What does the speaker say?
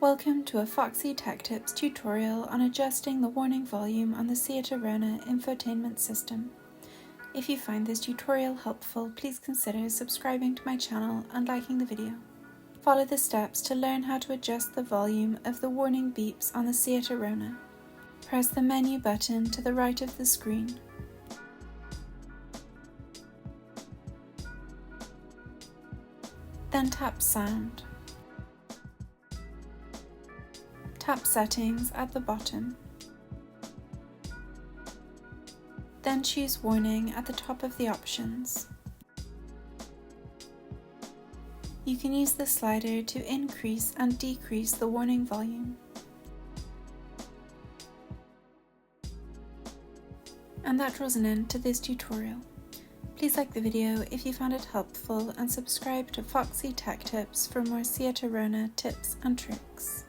Welcome to a Foxy Tech Tips tutorial on adjusting the warning volume on the Seat Arona infotainment system. If you find this tutorial helpful, please consider subscribing to my channel and liking the video. Follow the steps to learn how to adjust the volume of the warning beeps on the Seat Arona. Press the menu button to the right of the screen. Then tap Sound. Tap Settings at the bottom. Then choose Warning at the top of the options. You can use the slider to increase and decrease the warning volume. And that draws an end to this tutorial. Please like the video if you found it helpful and subscribe to Foxy Tech Tips for more Seat Arona tips and tricks.